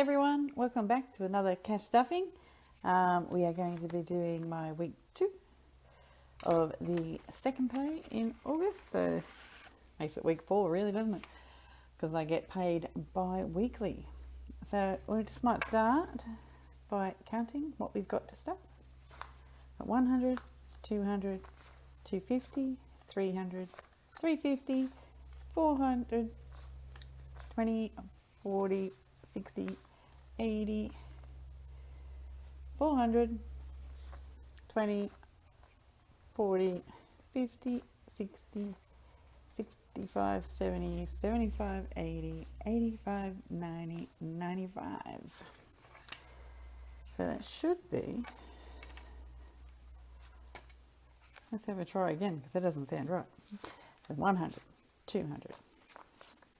everyone, welcome back to another cash stuffing. We are going to be doing my week 2 of the second pay in August, so makes it week 4 really, doesn't it? Because I get paid bi-weekly. So we just might start by counting what we've got to stuff. Got 100, 200, 250, 300, 350, 400, 20, 40, 60, 80, 400, 20, 40, 50, 60, 65, 70, 75, 80, 85, 90, 95. So that should be, let's have a try again because that doesn't sound right. So 100, 200,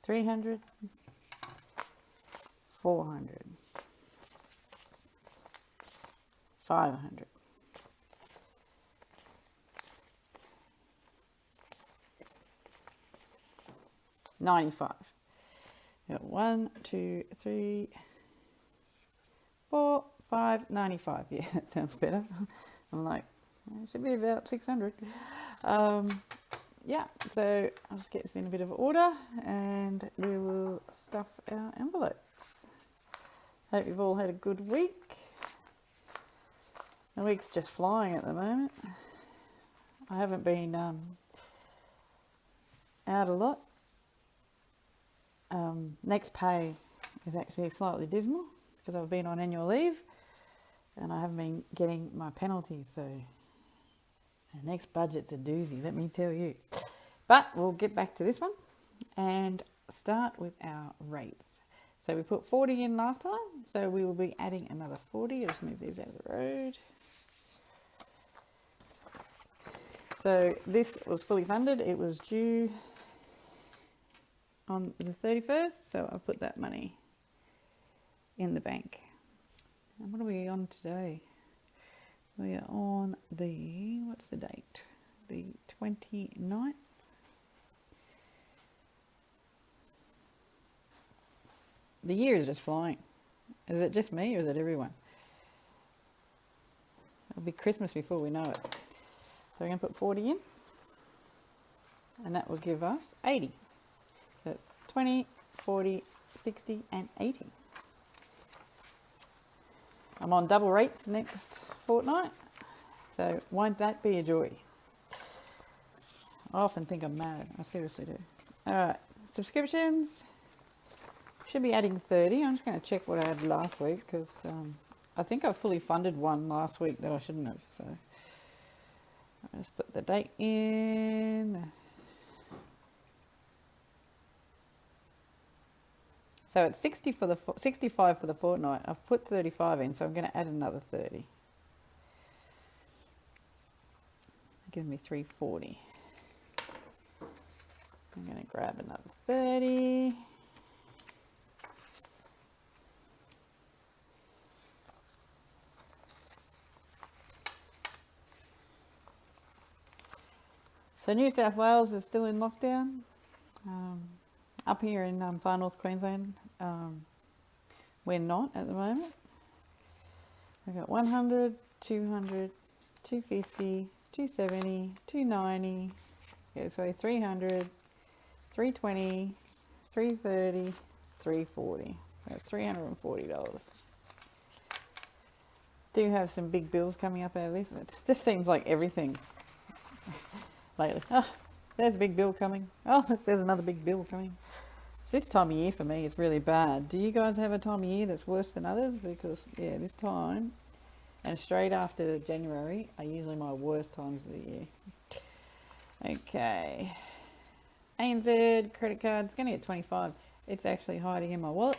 300, 400, 500, 95. Got 1, 2, 3, 4, 5, 95. Yeah, that sounds better. I'm like, it should be about 600. Yeah, so I'll just get this in a bit of order and we will stuff our envelopes. Hope you've all had a good week. The week's just flying at the moment. I haven't been out a lot. Next pay is actually slightly dismal because I've been on annual leave and I haven't been getting my penalties, so the next budget's a doozy, let me tell you. But we'll get back to this one and start with our rates. So we put 40 in last time, so we will be adding another 40. I'll just move these out of the road. So this was fully funded. It was due on the 31st, so I'll put that money in the bank. And what are we on today? We are on the, what's the date? The 29th. The year is just flying. Is it just me or is it everyone? It'll be Christmas before we know it. So we're going to put 40 in. And that will give us 80. So 20, 40, 60 and 80. I'm on double rates next fortnight. So won't that be a joy? I often think I'm mad. I seriously do. Alright, subscriptions. Should be adding 30. I'm just going to check what I had last week because I think I fully funded one last week that I shouldn't have. So I'll just put the date in. So it's 65 for the fortnight. I've put 35 in, so I'm going to add another 30. Give me 340. I'm going to grab another 30. So New South Wales is still in lockdown. Up here in far north Queensland, we're not at the moment. We've got 100, 200, 250, 270, 290, okay, so 300, 320, 330, 340. That's $340. Do have some big bills coming up out of this. It just seems like everything lately. Oh, there's a big bill coming. Oh, look, there's another big bill coming. So this time of year for me is really bad. Do you guys have a time of year that's worse than others? Because, yeah, this time and straight after January are usually my worst times of the year. Okay. ANZ credit card, it's going to get 25. It's actually hiding in my wallet.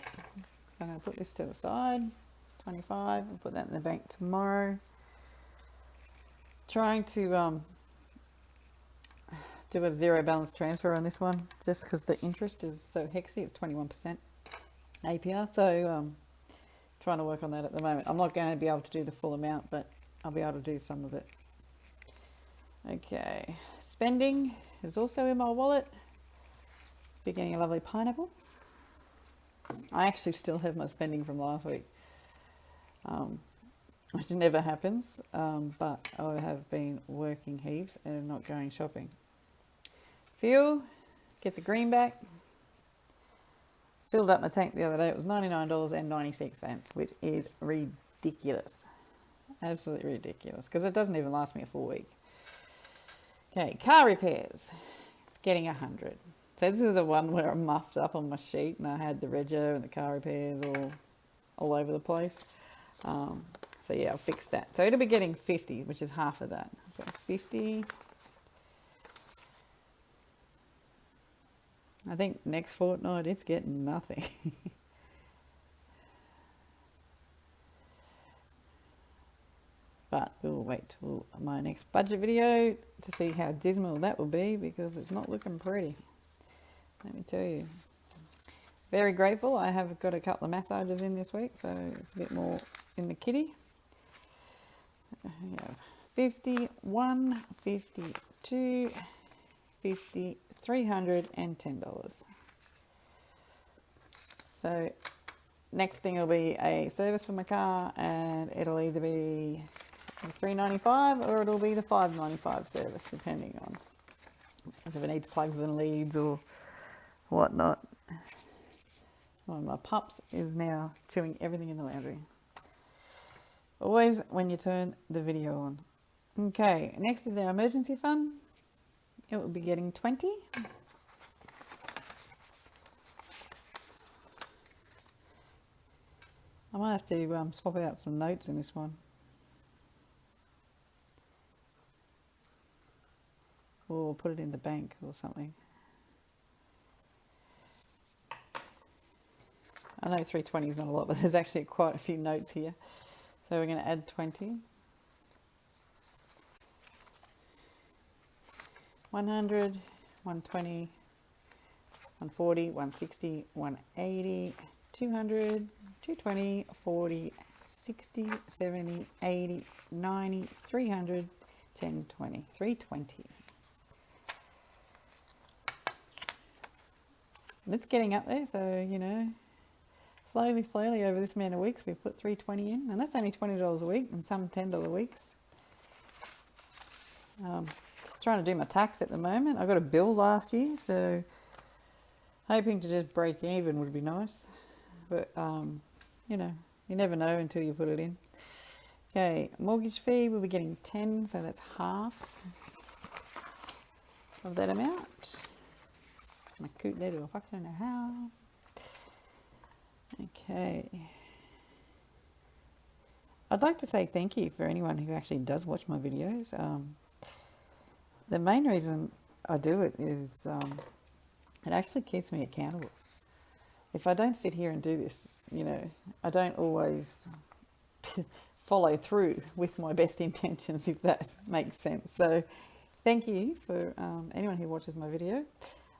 I'm going to put this to the side. 25. I'll put that in the bank tomorrow. Trying to do a zero balance transfer on this one just because the interest is so hexy. It's 21% APR, so trying to work on that at the moment. I'm not going to be able to do the full amount, but I'll be able to do some of it. Okay, spending is also in my wallet. Be getting a lovely pineapple. I actually still have my spending from last week, which never happens, but I have been working heaps and not going shopping. Fuel gets a greenback. Filled up my tank the other day. It was $99.96, which is ridiculous. Absolutely ridiculous, because it doesn't even last me a full week. Okay, car repairs. It's getting 100. So this is the one where I muffed up on my sheet and I had the rego and the car repairs all over the place. So yeah, I'll fix that. So it'll be getting 50, which is half of that. So 50. I think next fortnight it's getting nothing. But we'll wait till my next budget video to see how dismal that will be, because it's not looking pretty. Let me tell you. Very grateful. I have got a couple of massages in this week, so it's a bit more in the kitty. Yeah, 51, 52, 50, $310. So next thing will be a service for my car, and it'll either be $3.95 or it'll be the $5.95 service, depending on if it needs plugs and leads or whatnot. One of my pups is now chewing everything in the laundry. Always when you turn the video on. Okay, next is our emergency fund. It will be getting 20. I might have to swap out some notes in this one. Or put it in the bank or something. I know 320 is not a lot, but there's actually quite a few notes here. So we're going to add 20. 100, 120, 140, 160, 180, 200, 220, 40, 60, 70, 80, 90, 300, 10, 20, 320. It's getting up there, so, you know, slowly over this amount of weeks we put 320 in, and that's only $20 a week, and some $10 weeks. Just trying to do my tax at the moment. I got a bill last year, so hoping to just break even would be nice, but you know, you never know until you put it in. Okay, mortgage fee will be getting 10, so that's half of that amount. My coot there to a fuck don't know how. Okay. I'd like to say thank you for anyone who actually does watch my videos. The main reason I do it is it actually keeps me accountable. If I don't sit here and do this, you know, I don't always follow through with my best intentions, if that makes sense. So thank you for anyone who watches my video.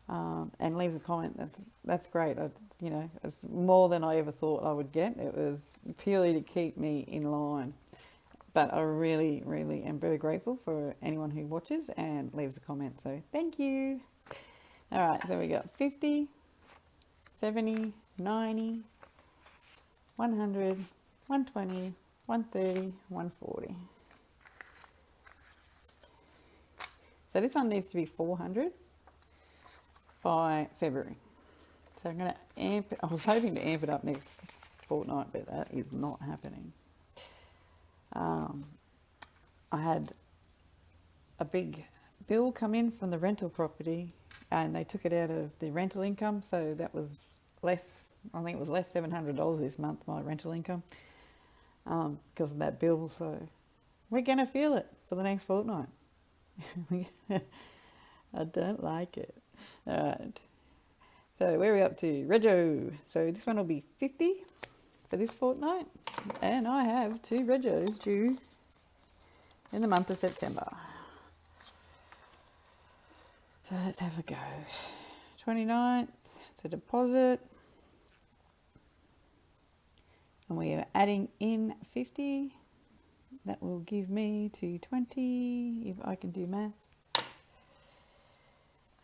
And leaves a comment. That's great. You know, it's more than I ever thought I would get. It was purely to keep me in line. But I really, really am very grateful for anyone who watches and leaves a comment. So thank you. All right, so we got 50, 70, 90, 100, 120, 130, 140. So this one needs to be 400. By February. So I'm going to amp it. I was hoping to amp it up next fortnight, but that is not happening. I had a big bill come in from the rental property, and they took it out of the rental income, so that was less, I think it was less $700 this month, my rental income, because of that bill. So we're going to feel it for the next fortnight. I don't like it. Alright, so where are we up to? Rego. So this one will be 50 for this fortnight, and I have 2 regos due in the month of September. So let's have a go. 29th, it's a deposit, and we are adding in 50. That will give me 220 if I can do maths.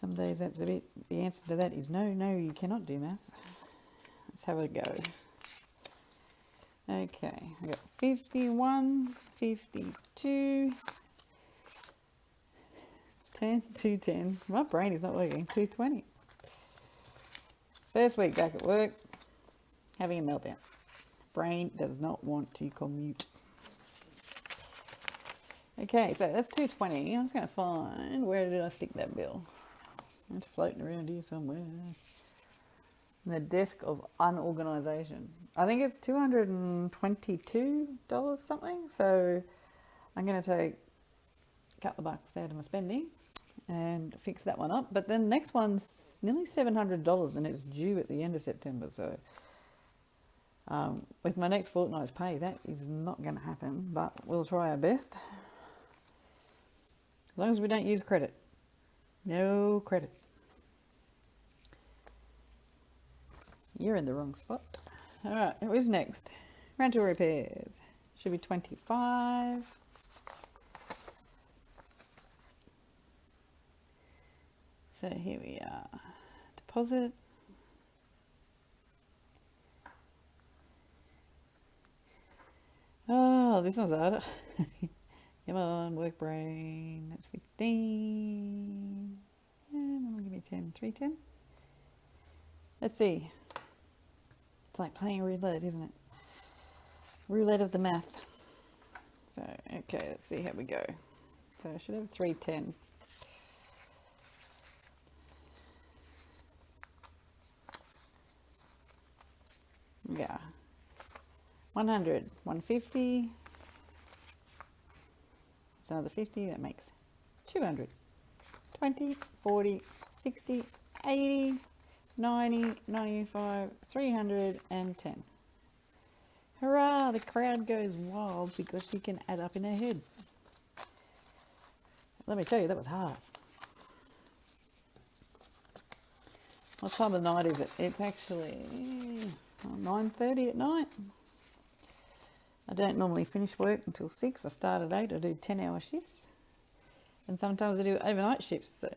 Some days that's a bit, the answer to that is no, you cannot do maths. Let's have a go. Okay, I've got 51, 52, 10, 210. My brain is not working. 220. First week back at work, having a meltdown. Brain does not want to commute. Okay, so that's 220. I'm just going to find, where did I stick that bill? It's floating around here somewhere. In the desk of unorganisation. I think it's $222 something. So I'm going to take a couple of bucks out of my spending and fix that one up. But then the next one's nearly $700 and it's due at the end of September. So with my next fortnight's pay, that is not going to happen, but we'll try our best. As long as we don't use credit. No credit. You're in the wrong spot. All right, who's next? Rental repairs. Should be 25. So here we are. Deposit. Oh, this one's harder. Come on, work brain. That's 15. And give me 10. 310. Let's see. It's like playing roulette, isn't it? Roulette of the math. So, okay, let's see how we go. So I should have 310. Yeah. 100, 150. It's another 50, that makes 200. 20, 40, 60, 80, 90, 95, 310. Hurrah! The crowd goes wild because she can add up in her head. Let me tell you, that was hard. What time of night is it? It's actually 9:30 at night. I don't normally finish work until 6. I start at 8. I do 10-hour shifts. And sometimes I do overnight shifts. So.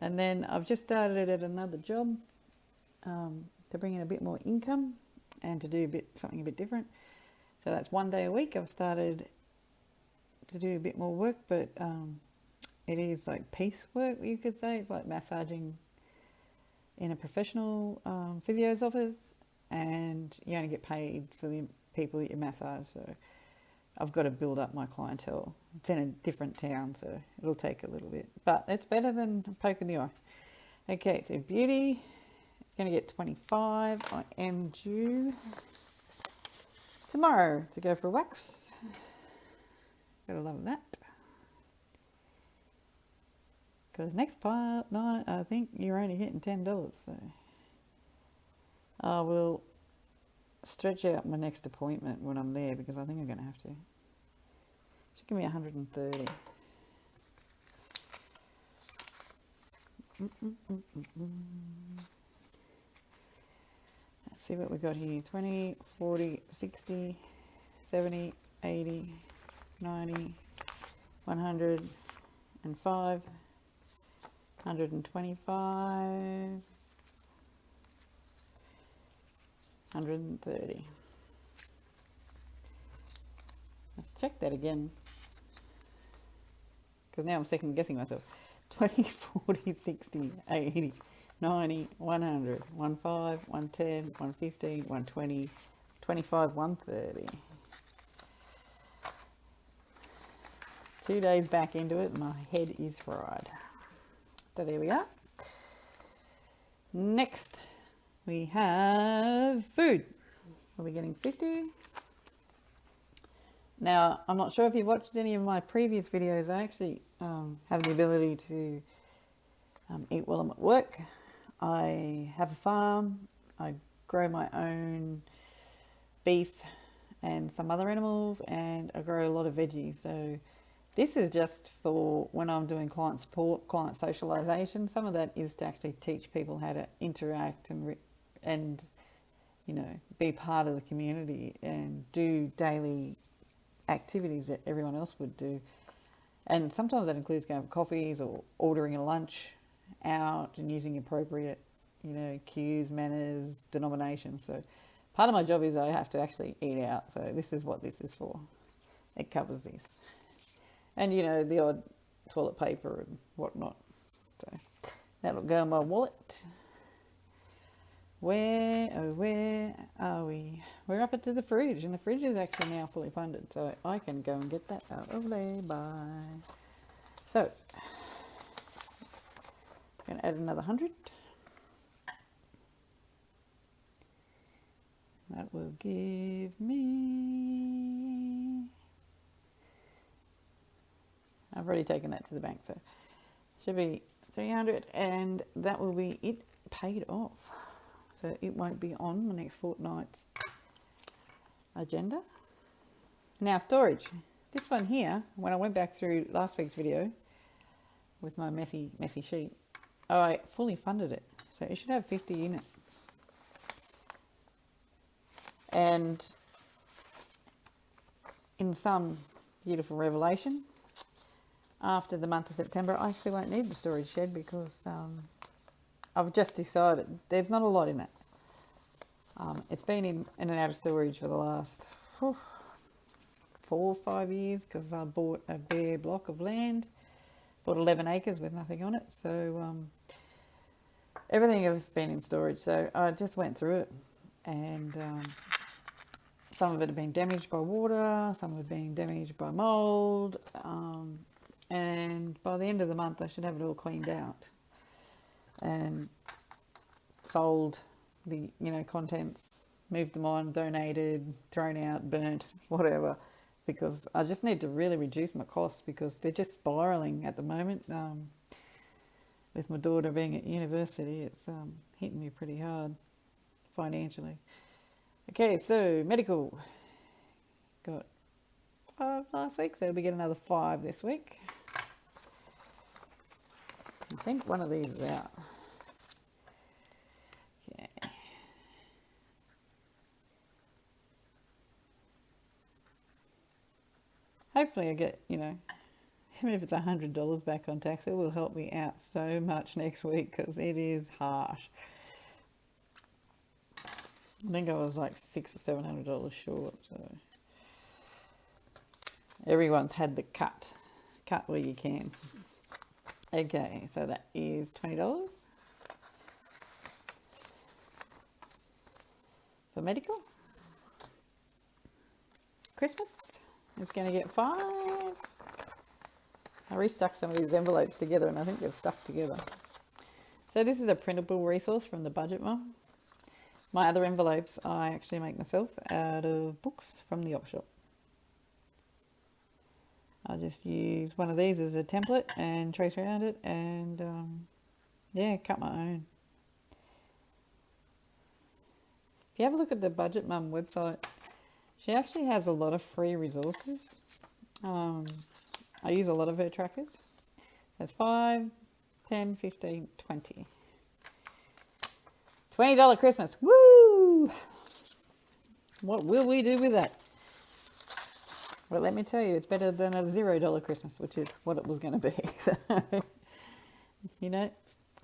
And then I've just started at another job to bring in a bit more income and to do something a bit different. So that's 1 day a week. I've started to do a bit more work, but it is like piece work, you could say. It's like massaging in a professional physio's office, and you only get paid for the people that you massage. So I've got to build up my clientele. It's in a different town, so it'll take a little bit, but it's better than a poke in the eye. Okay, so beauty, it's going to get 25. I am due tomorrow to go for a wax. Gotta love that. Because next part night, I think you're only getting $10, so I will stretch out my next appointment when I'm there, because I think I'm going to have to. Should give me 130. Let's see what we got here. 20, 40, 60, 70, 80, 90, 105, 125, 130. Let's check that again, because now I'm second guessing myself. 20, 40, 60, 80, 90, 100, 15, 110, 115, 120, 25, 130. 2 days back into it, my head is fried. So there we are. Next, we have food. Are we getting 50? Now, I'm not sure if you've watched any of my previous videos. I actually have the ability to eat while I'm at work. I have a farm. I grow my own beef and some other animals, and I grow a lot of veggies. So this is just for when I'm doing client support, client socialization. Some of that is to actually teach people how to interact and you know, be part of the community and do daily activities that everyone else would do. And sometimes that includes going for coffees or ordering a lunch out and using appropriate, you know, cues, manners, denominations. So part of my job is I have to actually eat out. So this is what this is for. It covers this. And, you know, the odd toilet paper and whatnot. So that'll go in my wallet. Where are we? We're up into the fridge, and the fridge is actually now fully funded, so I can go and get that out of lay-by. So, I'm going to add another 100. That will give me... I've already taken that to the bank, so should be 300, and that will be it paid off. So it won't be on the next fortnight's agenda. Now storage. This one here, when I went back through last week's video with my messy sheet, I fully funded it. So it should have 50 units. And in some beautiful revelation, after the month of September, I actually won't need the storage shed because I've just decided there's not a lot in it. It's been in and out of storage for the last 4 or 5 years because I bought a bare block of land, bought 11 acres with nothing on it. So everything has been in storage. So I just went through it, and some of it had been damaged by water, some had been damaged by mould, and by the end of the month I should have it all cleaned out and sold the, you know, contents, moved them on, donated, thrown out, burnt, whatever, because I just need to really reduce my costs because they're just spiraling at the moment. With my daughter being at university, it's hitting me pretty hard financially. Okay, so medical, got 5 last week, so we get another 5 this week. I think one of these is out. Okay. Hopefully I get, you know, even if it's $100 back on tax, it will help me out so much next week because it is harsh. I think I was like $600 or $700 short, so everyone's had the cut where you can. Okay, so that is $20 for medical. Christmas is going to get 5. I restuck some of these envelopes together and I think they've stuck together. So this is a printable resource from the Budget Mum. My other envelopes I actually make myself out of books from the op shop. I'll just use one of these as a template and trace around it and yeah, cut my own. If you have a look at the Budget Mum website, she actually has a lot of free resources. I use a lot of her trackers. There's 5, 10, 15, 20. $20 Christmas. Woo! What will we do with that? Well, let me tell you, it's better than a $0 Christmas, which is what it was going to be. So, you know,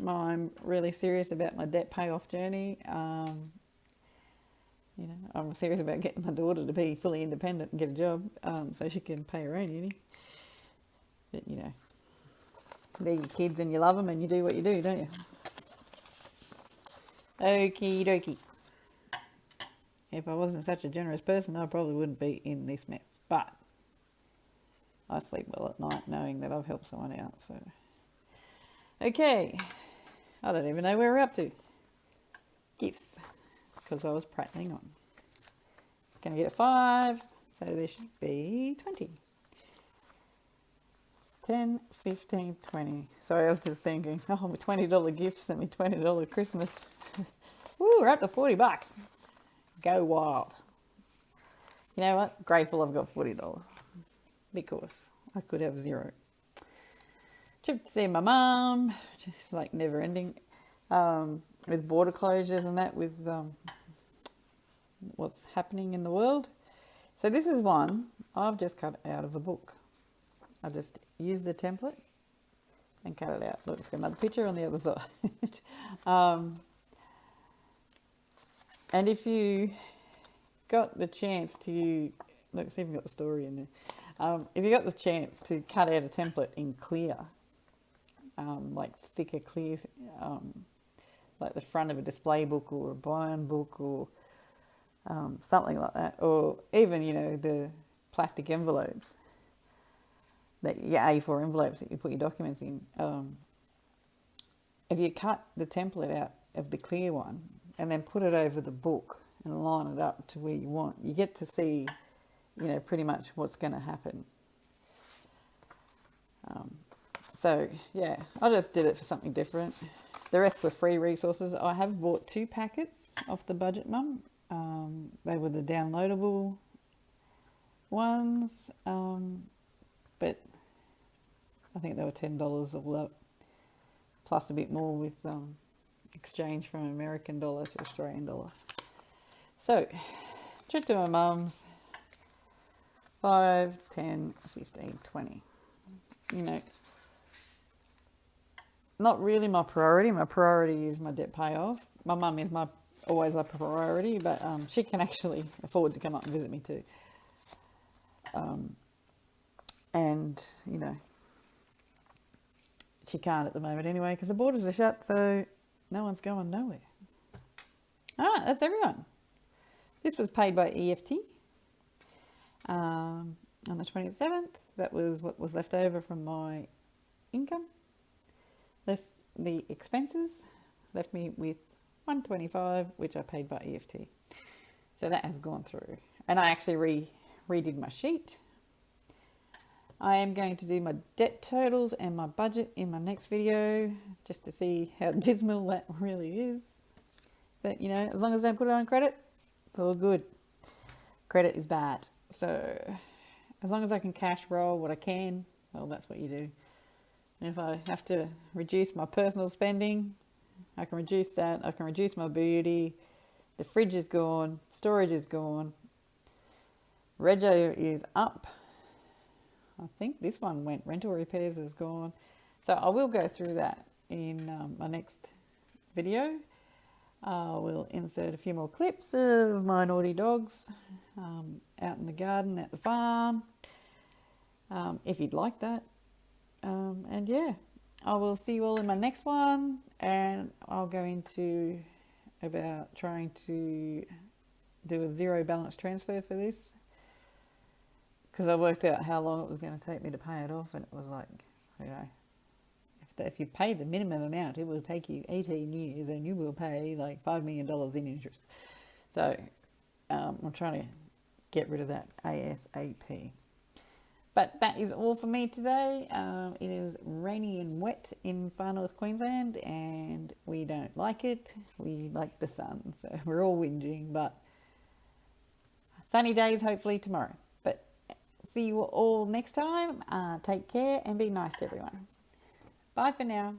I'm really serious about my debt payoff journey. You know, I'm serious about getting my daughter to be fully independent and get a job so she can pay her own uni. But, you know, they're your kids and you love them and you do what you do, don't you? Okie dokie. If I wasn't such a generous person, I probably wouldn't be in this mess. But I sleep well at night knowing that I've helped someone out. So, okay. I don't even know where we're up to. Gifts. Because I was prattling on. Going to get a 5. So there should be 20. 10, 15, 20. Sorry, I was just thinking, oh, my $20 gifts and my $20 Christmas. Woo, we're up to $40. Go wild. You know what? Grateful I've got $40 because I could have 0. Trip to see my mum, just like never ending, with border closures and that, with what's happening in the world. So this is one I've just cut out of a book. I just used the template and cut it out. Look, it's got another picture on the other side. And if you got the chance to, look, see if you've got the story in there. If you got the chance to cut out a template in clear, like thicker clear, like the front of a display book or a bind book or something like that, or even, you know, the plastic envelopes, that your A4 envelopes that you put your documents in. If you cut the template out of the clear one and then put it over the book and line it up to where you want, you get to see, you know, pretty much what's going to happen. So yeah, I just did it for something different. The rest were free resources. I have bought 2 packets off the Budget Mum. They were the downloadable ones, but I think they were $10 all up, plus a bit more with exchange from American dollar to Australian dollar. So, trip to my mum's, 5, 10, 15, 20. You know, not really my priority. My priority is my debt payoff. My mum is always a priority, but she can actually afford to come up and visit me too. And, you know, she can't at the moment anyway because the borders are shut, so no one's going nowhere. All right, that's everyone. This was paid by EFT on the 27th. That was what was left over from my income. Less the expenses left me with $125, which I paid by EFT. So that has gone through. And I actually redid my sheet. I am going to do my debt totals and my budget in my next video, just to see how dismal that really is. But, you know, as long as I don't put it on credit, it's all good. Credit is bad. So as long as I can cash roll what I can, well, that's what you do. And if I have to reduce my personal spending, I can reduce that. I can reduce my beauty. The fridge is gone. Storage is gone. Rego is up. I think this one went. Rental repairs is gone. So I will go through that in my next video. I will insert a few more clips of my naughty dogs out in the garden at the farm, if you'd like that. And yeah, I will see you all in my next one, and I'll go into about trying to do a zero balance transfer for this, because I worked out how long it was going to take me to pay it off, and it was like, you know, if you pay the minimum amount, it will take you 18 years and you will pay like $5 million in interest. So I'm trying to get rid of that ASAP. But that is all for me today. It is rainy and wet in far north Queensland, and we don't like it. We like the sun, so we're all whinging, but sunny days hopefully tomorrow. But see you all next time. Take care and be nice to everyone. Bye for now.